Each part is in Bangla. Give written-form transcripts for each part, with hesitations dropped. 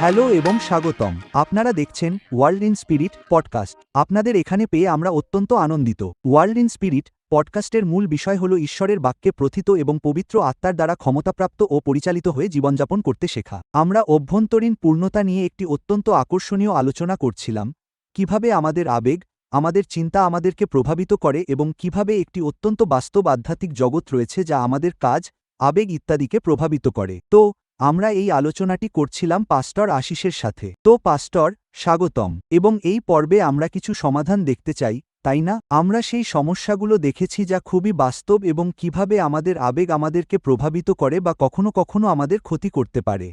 হ্যালো এবং স্বাগতম। আপনারা দেখছেন ওয়ার্ল্ড ইন স্পিরিট পডকাস্ট। আপনাদের এখানে পেয়ে আমরা অত্যন্ত আনন্দিত। ওয়ার্ল্ড ইন স্পিরিট পডকাস্টের মূল বিষয় হল ঈশ্বরের বাক্যে প্রথিত এবং পবিত্র আত্মার দ্বারা ক্ষমতাপ্রাপ্ত ও পরিচালিত হয়ে জীবনযাপন করতে শেখা। আমরা অভ্যন্তরীণ পূর্ণতা নিয়ে একটি অত্যন্ত আকর্ষণীয় আলোচনা করছিলাম, কিভাবে আমাদের আবেগ, আমাদের চিন্তা আমাদেরকে প্রভাবিত করে এবং কিভাবে একটি অত্যন্ত বাস্তব আধ্যাত্মিক জগৎ রয়েছে যা আমাদের কাজ, আবেগ ইত্যাদিকে প্রভাবিত করে। তো আমরা এই আলোচনাটি করছিলাম পাস্টর আশিসের সাথে। তো পাস্টর, স্বাগতম। এবং এই পর্বে আমরা কিছু সমাধান দেখতে চাই, তাই না? আমরা সেই সমস্যাগুলো দেখেছি যা খুবই বাস্তব এবং কিভাবে আমাদের আবেগ আমাদেরকে প্রভাবিত করে বা কখনো কখনো আমাদের ক্ষতি করতে পারে।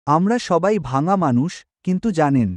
আমরা সবাই ভাঙা মানুষ, কিন্তু জানেন,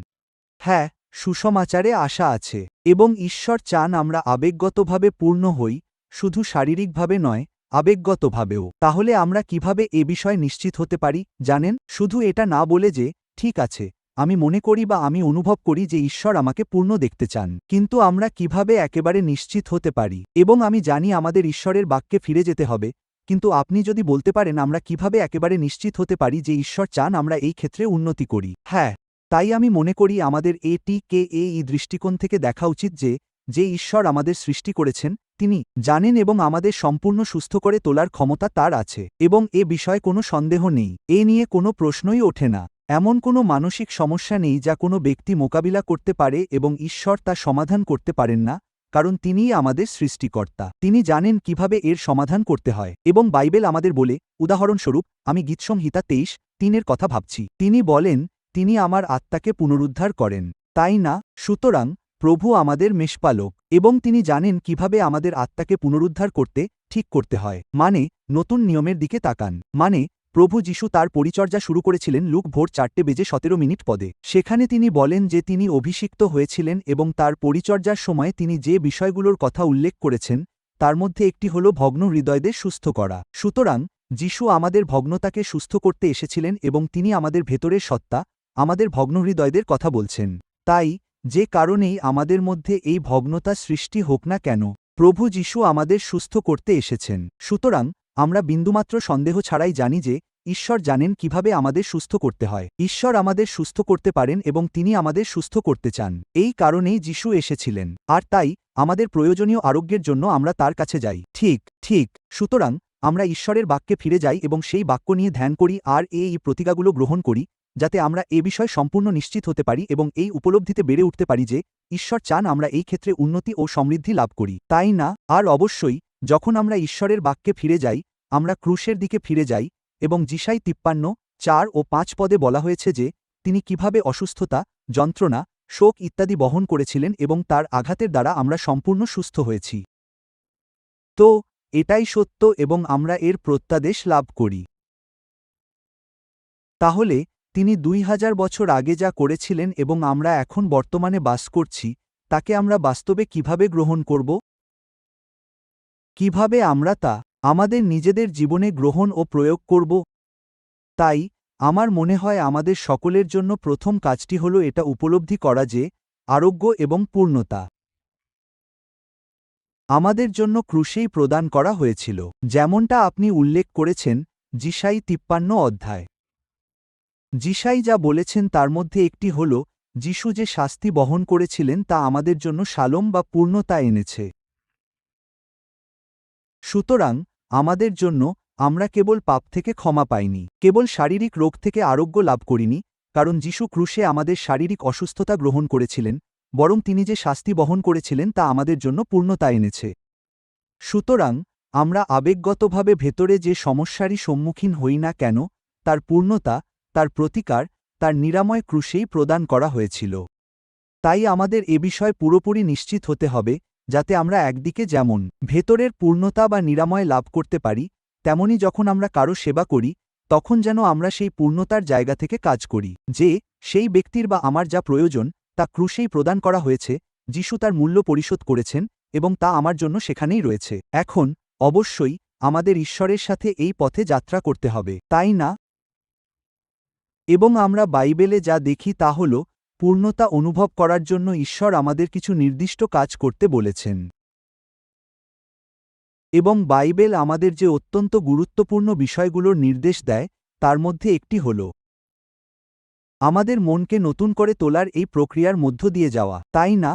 হ্যাঁ, সুসমাচারে আশা আছে এবং ঈশ্বর চান আমরা আবেগগতভাবে পূর্ণ হই, শুধু শারীরিকভাবে নয়, আবেগগতভাবেও। তাহলে আমরা কিভাবে এ বিষয়ে নিশ্চিত হতে পারি, জানেন? শুধু এটা না বলে যে, ঠিক আছে, আমি মনে করি বা আমি অনুভব করি যে ঈশ্বর আমাকে পূর্ণ দেখতে চান। কিন্তু আমরা কিভাবে একেবারে নিশ্চিত হতে পারি? এবং আমি জানি আমাদের ঈশ্বরের বাক্যে ফিরে যেতে হবে, কিন্তু আপনি যদি বলতে পারেন আমরা কিভাবে একেবারে নিশ্চিত হতে পারি যে ঈশ্বর চান আমরা এই ক্ষেত্রে উন্নতি করি। হ্যাঁ, তাই আমি মনে করি আমাদের এই দৃষ্টিকোণ থেকে দেখা উচিত যে ঈশ্বর আমাদের সৃষ্টি করেছেন, তিনি জানেন এবং আমাদের সম্পূর্ণ সুস্থ করে তোলার ক্ষমতা তার আছে এবং এ বিষয়ে কোনো সন্দেহ নেই। এ নিয়ে কোনো প্রশ্নই ওঠে না। এমন কোনো মানসিক সমস্যা নেই যা কোনো ব্যক্তি মোকাবিলা করতে পারে এবং ঈশ্বর তা সমাধান করতে পারেন না, কারণ তিনিই আমাদের সৃষ্টিকর্তা। তিনি জানেন কিভাবে এর সমাধান করতে হয় এবং বাইবেল আমাদের বলে, উদাহরণস্বরূপ আমি গীতসংহিতা 23:3 কথা ভাবছি। তিনি বলেন, তিনি আমার আত্মাকে পুনরুদ্ধার করেন। তাই না? সুতরাং প্রভু আমাদের মেষপালক এবং তিনি জানেন কিভাবে আমাদের আত্মাকে পুনরুদ্ধার করতে, ঠিক করতে হয়। মানে, নতুন নিয়মের দিকে তাকান। মানে, প্রভু যীশু তার পরিচর্যা শুরু করেছিলেন লুক ভোর 4:17 পদে। সেখানে তিনি বলেন যে তিনি অভিষিক্ত হয়েছিলেন এবং তার পরিচর্যার সময় তিনি যে বিষয়গুলোর কথা উল্লেখ করেছেন, তার মধ্যে একটি হল ভগ্ন হৃদয়দের সুস্থ করা। সুতরাং যীশু আমাদের ভগ্নতাকে সুস্থ করতে এসেছিলেন এবং তিনি আমাদের ভেতরের সত্তা, আমাদের ভগ্নহৃদয়দের কথা বলছেন। তাই, যে কারণেই আমাদের মধ্যে এই ভগ্নতা সৃষ্টি হোক না কেন, প্রভু যীশু আমাদের সুস্থ করতে এসেছেন। সুতরাং আমরা বিন্দুমাত্র সন্দেহ ছাড়াই জানি যে ঈশ্বর জানেন কিভাবে আমাদের সুস্থ করতে হয়। ঈশ্বর আমাদের সুস্থ করতে পারেন এবং তিনি আমাদের সুস্থ করতে চান। এই কারণেই যীশু এসেছিলেন। আর তাই আমাদের প্রয়োজনীয় আরোগ্যের জন্য আমরা তার কাছে যাই। ঠিক। সুতরাং আমরা ঈশ্বরের বাক্যে ফিরে যাই এবং সেই বাক্য নিয়ে ধ্যান করি আর এই প্রতিজ্ঞাগুলো গ্রহণ করি, যাতে আমরা এ বিষয়ে সম্পূর্ণ নিশ্চিত হতে পারি এবং এই উপলব্ধিতে বেড়ে উঠতে পারি যে ঈশ্বর চান আমরা এই ক্ষেত্রে উন্নতি ও সমৃদ্ধি লাভ করি, তাই না? আর অবশ্যই, যখন আমরা ঈশ্বরের বাক্যে ফিরে যাই, আমরা ক্রুশের দিকে ফিরে যাই এবং যিশাই 53:4 ও 5 পদে বলা হয়েছে যে তিনি কিভাবে অসুস্থতা, যন্ত্রণা, শোক ইত্যাদি বহন করেছিলেন এবং তার আঘাতের দ্বারা আমরা সম্পূর্ণ সুস্থ হয়েছি। তো এটাই সত্য এবং আমরা এর প্রত্যাদেশ লাভ করি। তাহলে তিনি 2000 বছর আগে যা করেছিলেন এবং আমরা এখন বর্তমানে বাস করছি, তাকে আমরা বাস্তবে কিভাবে গ্রহণ করব? কিভাবে আমরা তা আমাদের নিজেদের জীবনে গ্রহণ ও প্রয়োগ করব? তাই আমার মনে হয় আমাদের সকলের জন্য প্রথম কাজটি হল এটা উপলব্ধি করা যে আরোগ্য এবং পূর্ণতা আমাদের জন্য ক্রুশেই প্রদান করা হয়েছিল, যেমনটা আপনি উল্লেখ করেছেন যিশাই 53 অধ্যায়। যিশাই যা বলেছেন তার মধ্যে একটি হল, যিশু যে শাস্তি বহন করেছিলেন তা আমাদের জন্য শালোম বা পূর্ণতা এনেছে। সুতরাং আমাদের জন্য আমরা কেবল পাপ থেকে ক্ষমা পাইনি, কেবল শারীরিক রোগ থেকে আরোগ্য লাভ করিনি, কারণ যিশু ক্রুশে আমাদের শারীরিক অসুস্থতা গ্রহণ করেছিলেন, বরং তিনি যে শাস্তি বহন করেছিলেন তা আমাদের জন্য পূর্ণতা এনেছে। সুতরাং আমরা আবেগগতভাবে ভেতরে যে সমস্যারই সম্মুখীন হই না কেন, তার পূর্ণতা, তার প্রতিকার, তার নিরাময় ক্রুশেই প্রদান করা হয়েছিল। তাই আমাদের এ বিষয়ে পুরোপুরি নিশ্চিত হতে হবে, যাতে আমরা একদিকে যেমন ভেতরের পূর্ণতা বা নিরাময় লাভ করতে পারি, তেমনি যখন আমরা কারো সেবা করি, তখন যেন আমরা সেই পূর্ণতার জায়গা থেকে কাজ করি, যে সেই ব্যক্তির বা আমার যা প্রয়োজন তা ক্রুশেই প্রদান করা হয়েছে, যিশু তার মূল্য পরিশোধ করেছেন এবং তা আমার জন্য সেখানেই রয়েছে। এখন অবশ্যই আমাদের ঈশ্বরের সাথে এই পথে যাত্রা করতে হবে, তাই না? এবং আমরা বাইবেলে যা দেখি তা হল, পূর্ণতা অনুভব করার জন্য ঈশ্বর আমাদের কিছু নির্দিষ্ট কাজ করতে বলেছেন। এবং বাইবেল আমাদের যে অত্যন্ত গুরুত্বপূর্ণ বিষয়গুলোর নির্দেশ দেয়, তার মধ্যে একটি হল আমাদের মনকে নতুন করে তোলার এই প্রক্রিয়ার মধ্য দিয়ে যাওয়া, তাই না?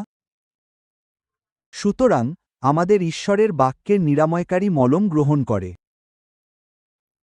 সুতরাং আমাদের ঈশ্বরের বাক্যের নিরাময়কারী মলম গ্রহণ করে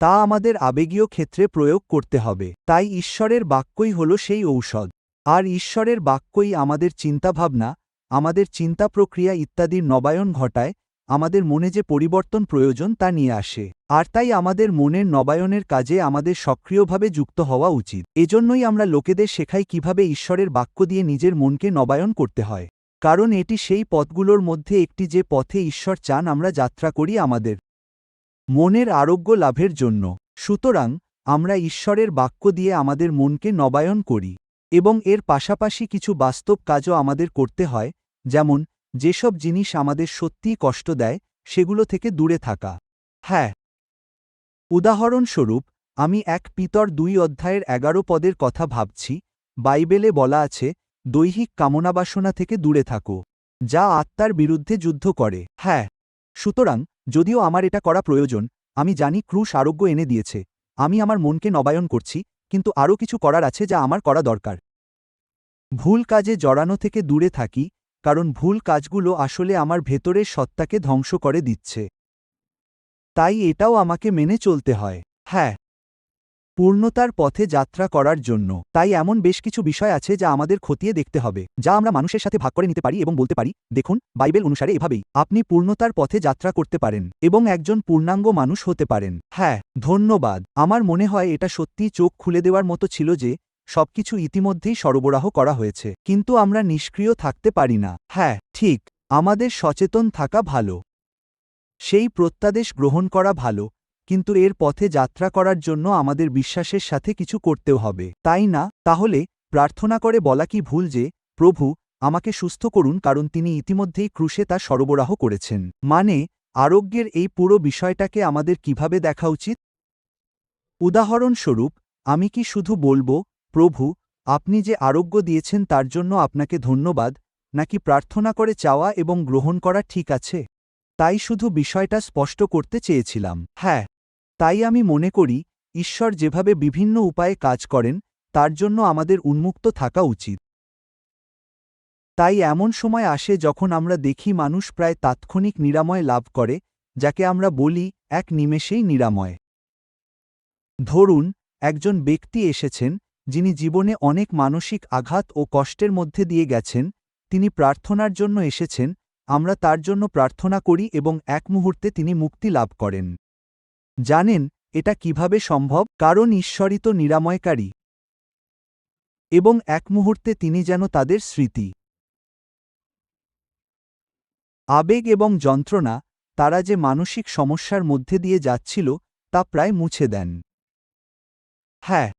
তা আমাদের আবেগীয় ক্ষেত্রে প্রয়োগ করতে হবে। তাই ঈশ্বরের বাক্যই হল সেই ঔষধ। আর ঈশ্বরের বাক্যই আমাদের চিন্তাভাবনা, আমাদের চিন্তা প্রক্রিয়া ইত্যাদির নবায়ন ঘটায়, আমাদের মনে যে পরিবর্তন প্রয়োজন তা নিয়ে আসে। আর তাই আমাদের মনের নবায়নের কাজে আমাদের সক্রিয়ভাবে যুক্ত হওয়া উচিত। এজন্যই আমরা লোকেদের শেখাই কিভাবে ঈশ্বরের বাক্য দিয়ে নিজের মনকে নবায়ন করতে হয়। কারণ এটি সেই পথগুলোর মধ্যে একটি যে পথে ঈশ্বর চান আমরা যাত্রা করি আমাদের মনের আরোগ্য লাভের জন্য। সুতরাং আমরা ঈশ্বরের বাক্য দিয়ে আমাদের মনকে নবায়ন করি এবং এর পাশাপাশি কিছু বাস্তব কাজও আমাদের করতে হয়, যেমন যেসব জিনিস আমাদের সত্যিই কষ্ট দেয় সেগুলো থেকে দূরে থাকা। হ্যাঁ, উদাহরণস্বরূপ আমি ১ পিতর ২ অধ্যায়ের ১১ পদের কথা ভাবছি। বাইবেলে বলা আছে, দৈহিক কামনাবাসনা থেকে দূরে থাকো, যা আত্মার বিরুদ্ধে যুদ্ধ করে। হ্যাঁ, সুতরাং যদিও আমার এটা করা প্রয়োজন, আমি জানি ক্রুশ আরোগ্য এনে দিয়েছে, আমি আমার মনকে নবায়ন করছি, কিন্তু আরও কিছু করার আছে যা আমার করা দরকার। ভুল কাজে জড়ানো থেকে দূরে থাকি, কারণ ভুল কাজগুলো আসলে আমার ভেতরের সত্তাকে ধ্বংস করে দিচ্ছে। তাই এটাও আমাকে মেনে চলতে হয়। হ্যাঁ, পূর্ণতার পথে যাত্রা করার জন্য। তাই এমন বেশ কিছু বিষয় আছে যা আমাদের খতিয়ে দেখতে হবে, যা আমরা মানুষের সাথে ভাগ করে নিতে পারি এবং বলতে পারি, দেখুন, বাইবেল অনুসারে এভাবেই আপনি পূর্ণতার পথে যাত্রা করতে পারেন এবং একজন পূর্ণাঙ্গ মানুষ হতে পারেন। হ্যাঁ, ধন্যবাদ। আমার মনে হয় এটা সত্যিই চোখ খুলে দেওয়ার মতো ছিল যে সবকিছু ইতিমধ্যেই সরবরাহ করা হয়েছে, কিন্তু আমরা নিষ্ক্রিয় থাকতে পারি না। হ্যাঁ, ঠিক, আমাদের সচেতন থাকা ভালো, সেই প্রত্যাদেশ গ্রহণ করা ভালো, কিন্তু এর পথে যাত্রা করার জন্য আমাদের বিশ্বাসের সাথে কিছু করতেও হবে, তাই না? তাহলে প্রার্থনা করে বলা কি ভুল যে, প্রভু, আমাকে সুস্থ করুন, কারণ তিনি ইতিমধ্যেই ক্রুশে তা সরবরাহ করেছেন? মানে, আরোগ্যের এই পুরো বিষয়টাকে আমাদের কিভাবে দেখা উচিত? উদাহরণস্বরূপ, আমি কি শুধু বলবো, প্রভু, আপনি যে আরোগ্য দিয়েছেন তার জন্য আপনাকে ধন্যবাদ, নাকি প্রার্থনা করে চাওয়া এবং গ্রহণ করা ঠিক আছে? তাই শুধু বিষয়টা স্পষ্ট করতে চেয়েছিলাম। হ্যাঁ, তাই আমি মনে করি, ঈশ্বর যেভাবে বিভিন্ন উপায়ে কাজ করেন তার জন্য আমাদের উন্মুক্ত থাকা উচিত। তাই এমন সময় আসে যখন আমরা দেখি মানুষ প্রায় তাৎক্ষণিক নিরাময় লাভ করে, যাকে আমরা বলি এক নিমেষেই নিরাময়। ধরুন, একজন ব্যক্তি এসেছেন যিনি জীবনে অনেক মানসিক আঘাত ও কষ্টের মধ্যে দিয়ে গেছেন, তিনি প্রার্থনার জন্য এসেছেন, আমরা তার জন্য প্রার্থনা করি এবং এক মুহূর্তে তিনি মুক্তি লাভ করেন। জানেন এটা কিভাবে সম্ভব? কারণ ঈশ্বরই তো নিরাময়কারী। এবং এক মুহূর্তে তিনি যেন তাদের স্মৃতি, আবেগ এবং যন্ত্রণা, তারা যে মানসিক সমস্যার মধ্যে দিয়ে যাচ্ছিল তা প্রায় মুছে দেন। হ্যাঁ,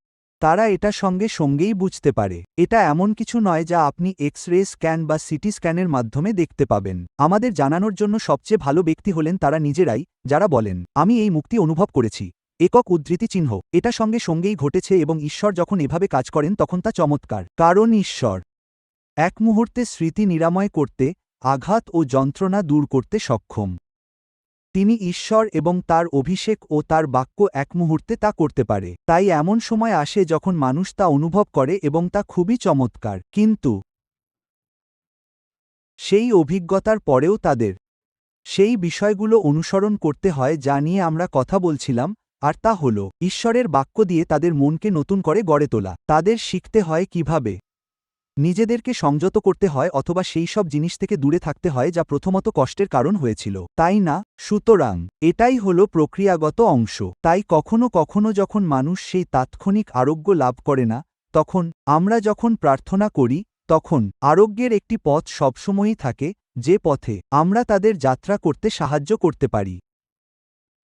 তারা এটা সঙ্গে সঙ্গেই বুঝতে পারে। এটা এমন কিছু নয় যা আপনি এক্স-রে স্ক্যান বা সিটি স্ক্যানের মাধ্যমে দেখতে পাবেন। আমাদের জানানোর জন্য সবচেয়ে ভালো ব্যক্তি হলেন তারা নিজেরাই, যারা বলেন, আমি এই মুক্তি অনুভব করেছি। একক উদ্ধৃতি চিহ্ন, এটা সঙ্গে সঙ্গেই ঘটেছে এবং ঈশ্বর যখন এভাবে কাজ করেন তখন তা চমৎকার। কারণ ঈশ্বর এক মুহূর্তে স্মৃতি নিরাময় করতে, আঘাত ও যন্ত্রণা দূর করতে সক্ষম। তিনি ঈশ্বর এবং তার অভিষেক ও তার বাক্য এক মুহূর্তে তা করতে পারে। তাই এমন সময় আসে যখন মানুষ তা অনুভব করে এবং তা খুবই চমৎকার। কিন্তু সেই অভিজ্ঞতার পরেও তাদের সেই বিষয়গুলো অনুসরণ করতে হয় যা নিয়ে আমরা কথা বলছিলাম, আর তা হল ঈশ্বরের বাক্য দিয়ে তাদের মনকে নতুন করে গড়ে তোলা। তাদের শিখতে হয় কিভাবে নিজেদেরকে সংযত করতে হয় অথবা সেই সব জিনিস থেকে দূরে থাকতে হয় যা প্রথমত কষ্টের কারণ হয়েছিল, তাই না? সুতরাং এটাই হলো প্রক্রিয়াগত অংশ। তাই কখনো কখনো যখন মানুষ সেই তাৎক্ষণিক আরোগ্য লাভ করে না, তখন আমরা যখন প্রার্থনা করি, তখন আরোগ্যের একটি পথ সবসময়ই থাকে, যে পথে আমরা তাদের যাত্রা করতে সাহায্য করতে পারি।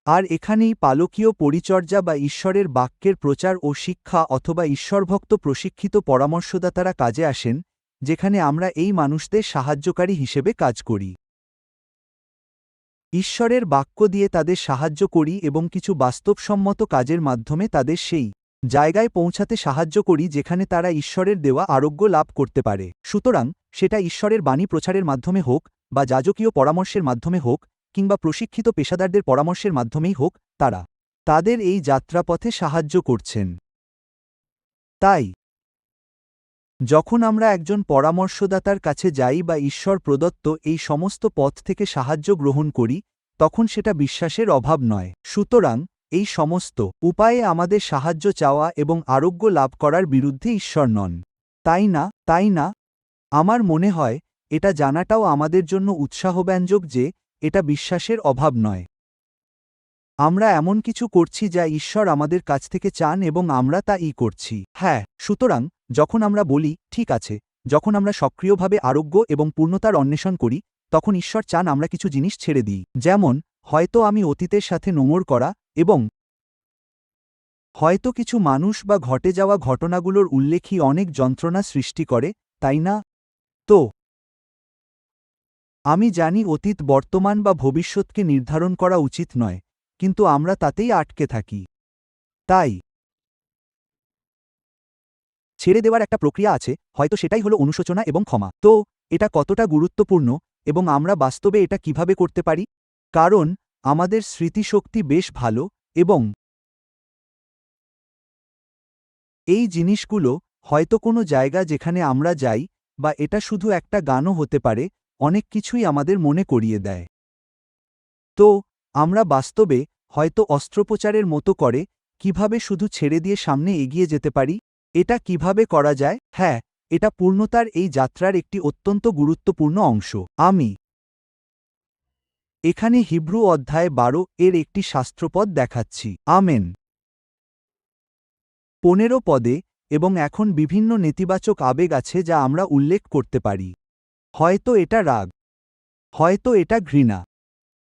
আর এখানেই পালকীয় পরিচর্যা বা ঈশ্বরের বাক্যের প্রচার ও শিক্ষা অথবা ঈশ্বরভক্ত প্রশিক্ষিত পরামর্শদাতারা কাজে আসেন, যেখানে আমরা এই মানুষদের সাহায্যকারী হিসেবে কাজ করি। ঈশ্বরের বাক্য দিয়ে তাদের সাহায্য করি এবং কিছু বাস্তবসম্মত কাজের মাধ্যমে তাদের সেই জায়গায় পৌঁছাতে সাহায্য করি যেখানে তারা ঈশ্বরের দেওয়া আরোগ্য লাভ করতে পারে। সুতরাং সেটা ঈশ্বরের বাণী প্রচারের মাধ্যমে হোক, বা যাজকীয় পরামর্শের মাধ্যমে হোক, কিংবা প্রশিক্ষিত পেশাদারদের পরামর্শের মাধ্যমেই হোক, তারা তাদের এই যাত্রাপথে সাহায্য করছেন। তাই যখন আমরা একজন পরামর্শদাতার কাছে যাই বা ঈশ্বর প্রদত্ত এই সমস্ত পথ থেকে সাহায্য গ্রহণ করি, তখন সেটা বিশ্বাসের অভাব নয়। সুতরাং এই সমস্ত উপায়ে আমাদের সাহায্য চাওয়া এবং আরোগ্য লাভ করার বিরুদ্ধে ঈশ্বর নন। তাই না? আমার মনে হয় এটা জানাটাও আমাদের জন্য উৎসাহব্যঞ্জক যে এটা বিশ্বাসের অভাব নয়। আমরা এমন কিছু করছি যা ঈশ্বর আমাদের কাছ থেকে চান এবং আমরা তা-ই করছি। হ্যাঁ, সুতরাং যখন আমরা বলি ঠিক আছে, যখন আমরা সক্রিয়ভাবে আরোগ্য এবং পূর্ণতার অন্বেষণ করি, তখন ঈশ্বর চান আমরা কিছু জিনিস ছেড়ে দিই। যেমন হয়তো আমি অতীতের সাথে নোংর করা এবং হয়তো কিছু মানুষ বা ঘটে যাওয়া ঘটনাগুলোর উল্লেখই অনেক যন্ত্রণা সৃষ্টি করে, তাই না? তো আমি জানি অতীত বর্তমান বা ভবিষ্যৎকে নির্ধারণ করা উচিত নয়, কিন্তু আমরা তাতেই আটকে থাকি। তাই ছেড়ে দেওয়ার একটা প্রক্রিয়া আছে, হয়তো সেটাই হলো অনুশোচনা এবং ক্ষমা। তো এটা কতটা গুরুত্বপূর্ণ এবং আমরা বাস্তবে এটা কিভাবে করতে পারি? কারণ আমাদের স্মৃতিশক্তি বেশ ভালো এবং এই জিনিসগুলো হয়তো কোনো জায়গা যেখানে আমরা যাই, বা এটা শুধু একটা গানও হতে পারে, অনেক কিছুই আমাদের মনে করিয়ে দেয়। তো আমরা বাস্তবে হয়তো অস্ত্রোপচারের মতো করে কিভাবে শুধু ছেড়ে দিয়ে সামনে এগিয়ে যেতে পারি? এটা কিভাবে করা যায়? হ্যাঁ, এটা পূর্ণতার এই যাত্রার একটি অত্যন্ত গুরুত্বপূর্ণ অংশ। আমি এখানে হিব্রু অধ্যায় 12 এর একটি শাস্ত্রপদ দেখাচ্ছি। আমেন। 15 পদে এবং এখন বিভিন্ন নেতিবাচক আবেগ আছে যা আমরা উল্লেখ করতে পারি। হয়তো এটা রাগ, হয়তো এটা ঘৃণা।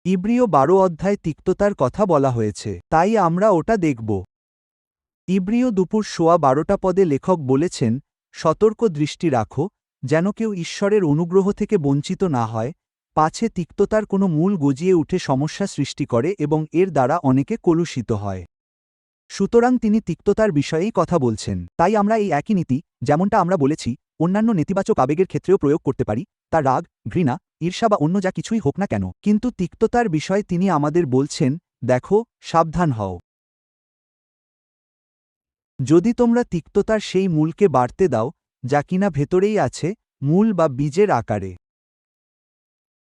ইব্রিয় 12 অধ্যায় তিক্ততার কথা বলা হয়েছে, তাই আমরা ওটা দেখব। ইব্রিয় দুপুর 12:15 পদে লেখক বলেছেন, সতর্ক দৃষ্টি রাখো, যেন কেউ ঈশ্বরের অনুগ্রহ থেকে বঞ্চিত না হয়, পাছে তিক্ততার কোনো মূল গজিয়ে উঠে সমস্যা সৃষ্টি করে এবং এর দ্বারা অনেকে কলুষিত হয়। সুতরাং তিনি তিক্ততার বিষয়েই কথা বলছেন। তাই আমরা এই একই নীতি, যেমনটা আমরা বলেছি, অন্যান্য নেতিবাচক আবেগের ক্ষেত্রেও প্রয়োগ করতে পারি, তা রাগ, ঘৃণা, ঈর্ষা বা অন্য যা কিছুই হোক না কেন। কিন্তু তিক্ততার বিষয়ে তিনি আমাদের বলছেন, দেখো, সাবধান হও। যদি তোমরা তিক্ততার সেই মূলকে বাড়তে দাও, যা কিনা ভেতরেই আছে, মূল বা বীজের আকারে,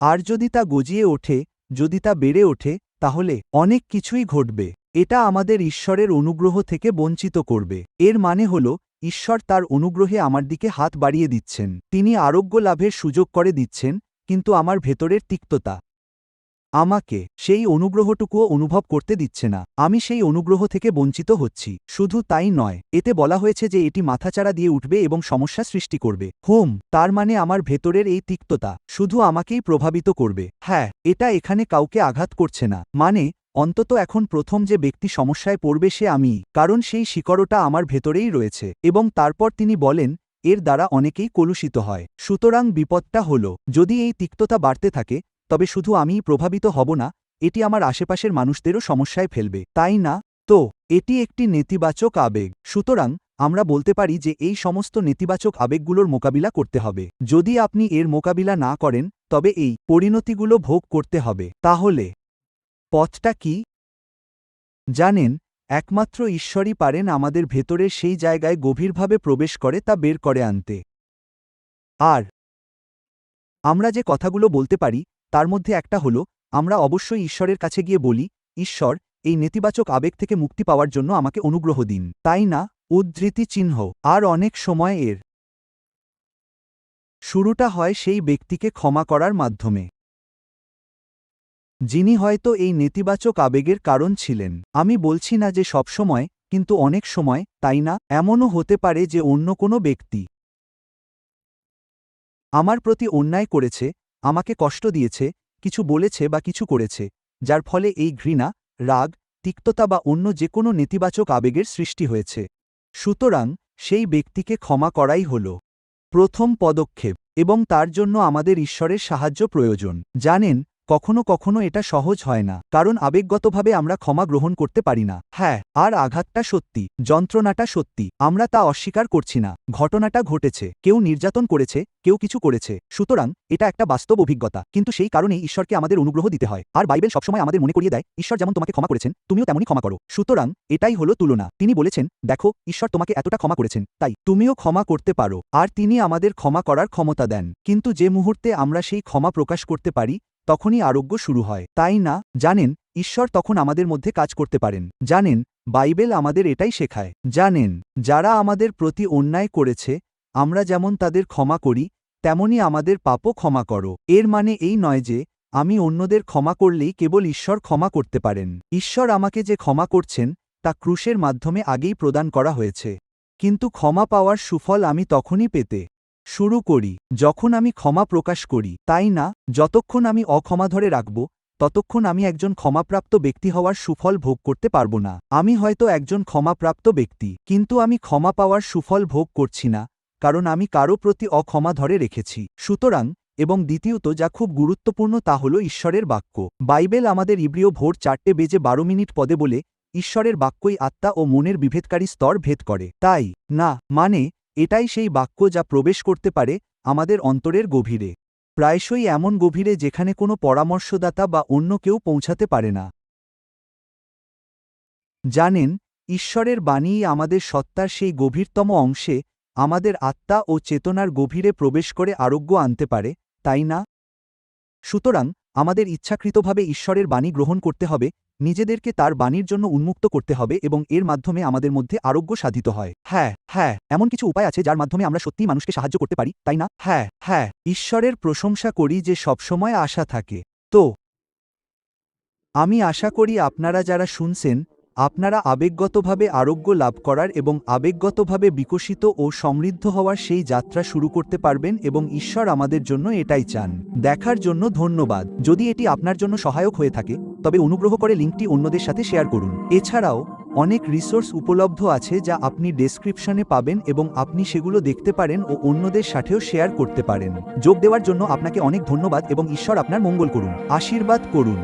আর যদি তা গজিয়ে ওঠে, যদি তা বেড়ে ওঠে, তাহলে অনেক কিছুই ঘটবে। এটা আমাদের ঈশ্বরের অনুগ্রহ থেকে বঞ্চিত করবে। এর মানে হল, ঈশ্বর তার অনুগ্রহে আমার দিকে হাত বাড়িয়ে দিচ্ছেন, তিনি আরোগ্য লাভের সুযোগ করে দিচ্ছেন, কিন্তু আমার ভেতরের তিক্ততা আমাকে সেই অনুগ্রহটুকুও অনুভব করতে দিচ্ছে না। আমি সেই অনুগ্রহ থেকে বঞ্চিত হচ্ছি। শুধু তাই নয়, এতে বলা হয়েছে যে এটি মাথাচাড়া দিয়ে উঠবে এবং সমস্যা সৃষ্টি করবে। তার মানে আমার ভেতরের এই তিক্ততা শুধু আমাকেই প্রভাবিত করবে। হ্যাঁ, এটা এখানে কাউকে আঘাত করছে না। মানে অন্তত এখন প্রথম যে ব্যক্তি সমস্যায় পড়বে সে আমিই, কারণ সেই শিকড়টা আমার ভেতরেই রয়েছে। এবং তারপর তিনি বলেন, এর দ্বারা অনেকেই কলুষিত হয়। সুতরাং বিপদটা হল, যদি এই তিক্ততা বাড়তে থাকে, তবে শুধু আমিই প্রভাবিত হব না, এটি আমার আশেপাশের মানুষদেরও সমস্যায় ফেলবে, তাই না? তো এটি একটি নেতিবাচক আবেগ। সুতরাং আমরা বলতে পারি যে এই সমস্ত নেতিবাচক আবেগগুলোর মোকাবিলা করতে হবে। যদি আপনি এর মোকাবিলা না করেন, তবে এই পরিণতিগুলো ভোগ করতে হবে। তাহলে পথটা কি? জানেন, একমাত্র ঈশ্বরই পারেন আমাদের ভেতরের সেই জায়গায় গভীরভাবে প্রবেশ করে তা বের করে আনতে। আর আমরা যে কথাগুলো বলতে পারি, তার মধ্যে একটা হলো, আমরা অবশ্যই ঈশ্বরের কাছে গিয়ে বলি, ঈশ্বর, এই নেতিবাচক আবেগ থেকে মুক্তি পাওয়ার জন্য আমাকে অনুগ্রহ দিন, তাই না? উদ্ধৃতি চিহ্ন। আর অনেক সময় এর শুরুটা হয় সেই ব্যক্তিকে ক্ষমা করার মাধ্যমে, যিনি হয়তো এই নেতিবাচক আবেগের কারণ ছিলেন। আমি বলছি না যে সবসময়, কিন্তু অনেক সময়, তাই না? এমনও হতে পারে যে অন্য কোনো ব্যক্তি আমার প্রতি অন্যায় করেছে, আমাকে কষ্ট দিয়েছে, কিছু বলেছে বা কিছু করেছে, যার ফলে এই ঘৃণা, রাগ, তিক্ততা বা অন্য যে কোনো নেতিবাচক আবেগের সৃষ্টি হয়েছে। সুতরাং সেই ব্যক্তিকে ক্ষমা করাই হল প্রথম পদক্ষেপ, এবং তার জন্য আমাদের ঈশ্বরের সাহায্য প্রয়োজন। জানেন, কখনো কখনো এটা সহজ হয় না, কারণ আবেগগতভাবে আমরা ক্ষমা গ্রহণ করতে পারি না। হ্যাঁ, আর আঘাতটা সত্যি, যন্ত্রণাটা সত্যি, আমরা তা অস্বীকার করছি না। ঘটনাটা ঘটেছে, কেউ নির্যাতন করেছে, কেউ কিছু করেছে, সুতরাং এটা একটা বাস্তব অভিজ্ঞতা। কিন্তু সেই কারণেই ঈশ্বরকে আমাদের অনুগ্রহ দিতে হয়। আর বাইবেল সবসময় আমাদের মনে করিয়ে দেয়, ঈশ্বর যেমন তোমাকে ক্ষমা করেছেন, তুমিও তেমনই ক্ষমা করো। সুতরাং এটাই হলো তুলনা। তিনি বলেছেন, দেখো, ঈশ্বর তোমাকে এতটা ক্ষমা করেছেন, তাই তুমিও ক্ষমা করতে পারো। আর তিনি আমাদের ক্ষমা করার ক্ষমতা দেন। কিন্তু যে মুহূর্তে আমরা সেই ক্ষমা প্রকাশ করতে পারি, তখনই আরোগ্য শুরু হয়, তাই না? জানেন, ঈশ্বর তখন আমাদের মধ্যে কাজ করতে পারেন। জানেন, বাইবেল আমাদের এটাই শেখায়। জানেন, যারা আমাদের প্রতি অন্যায় করেছে, আমরা যেমন তাদের ক্ষমা করি, তেমনি আমাদের পাপও ক্ষমা করো। এর মানে এই নয় যে আমি অন্যদের ক্ষমা করলেই কেবল ঈশ্বর ক্ষমা করতে পারেন। ঈশ্বর আমাকে যে ক্ষমা করছেন, তা ক্রুশের মাধ্যমে আগেই প্রদান করা হয়েছে। কিন্তু ক্ষমা পাওয়ার সুফল আমি তখনই পেতে শুরু করি, যখন আমি ক্ষমা প্রকাশ করি, তাই না? যতক্ষণ আমি অক্ষমা ধরে রাখব, ততক্ষণ আমি একজন ক্ষমাপ্রাপ্ত ব্যক্তি হওয়ার সুফল ভোগ করতে পারব না। আমি হয়তো একজন ক্ষমাপ্রাপ্ত ব্যক্তি, কিন্তু আমি ক্ষমা পাওয়ার সুফল ভোগ করছি না, কারণ আমি কারো প্রতি অক্ষমা ধরে রেখেছি। সুতরাং, এবং দ্বিতীয়ত যা খুব গুরুত্বপূর্ণ তা হল ঈশ্বরের বাক্য। বাইবেল আমাদের ইব্রিয় ভোর 4:12 পদে বলে, ঈশ্বরের বাক্যই আত্মা ও মনের বিভেদকারী স্তর ভেদ করে। তাই না, মানে এটাই সেই বাক্য যা প্রবেশ করতে পারে আমাদের অন্তরের গভীরে, প্রায়শই এমন গভীরে যেখানে কোনো পরামর্শদাতা বা অন্য কেউ পৌঁছাতে পারে না। জানেন, ঈশ্বরের বাণীই আমাদের সত্তার সেই গভীরতম অংশে, আমাদের আত্মা ও চেতনার গভীরে প্রবেশ করে আরোগ্য আনতে পারে, তাই না? সুতরাং আমাদের ইচ্ছাকৃতভাবে ঈশ্বরের বাণী গ্রহণ করতে হবে, নিজেদেরকে তার বাণীর জন্য উন্মুক্ত করতে হবে এবং এর মাধ্যমে আমাদের মধ্যে আরোগ্য সাধিত হয়। হ্যাঁ, হ্যাঁ, এমন কিছু উপায় আছে যার মাধ্যমে আমরা সত্যিই মানুষকে সাহায্য করতে পারি, তাই না? হ্যাঁ, হ্যাঁ, ঈশ্বরের প্রশংসা করি যে সবসময় আশা থাকে। তো আমি আশা করি আপনারা যারা শুনছেন, আপনারা আবেগগতভাবে আরোগ্য লাভ করার এবং আবেগগতভাবে বিকশিত ও সমৃদ্ধ হওয়ার সেই যাত্রা শুরু করতে পারবেন এবং ঈশ্বর আমাদের জন্য এটাই চান। দেখার জন্য ধন্যবাদ। যদি এটি আপনার জন্য সহায়ক হয়ে থাকে, তবে অনুগ্রহ করে লিঙ্কটি অন্যদের সাথে শেয়ার করুন। এছাড়াও অনেক রিসোর্স উপলব্ধ আছে যা আপনি ডেসক্রিপশনে পাবেন এবং আপনি সেগুলো দেখতে পারেন ও অন্যদের সাথেও শেয়ার করতে পারেন। যোগ দেওয়ার জন্য আপনাকে অনেক ধন্যবাদ এবং ঈশ্বর আপনার মঙ্গল করুন, আশীর্বাদ করুন।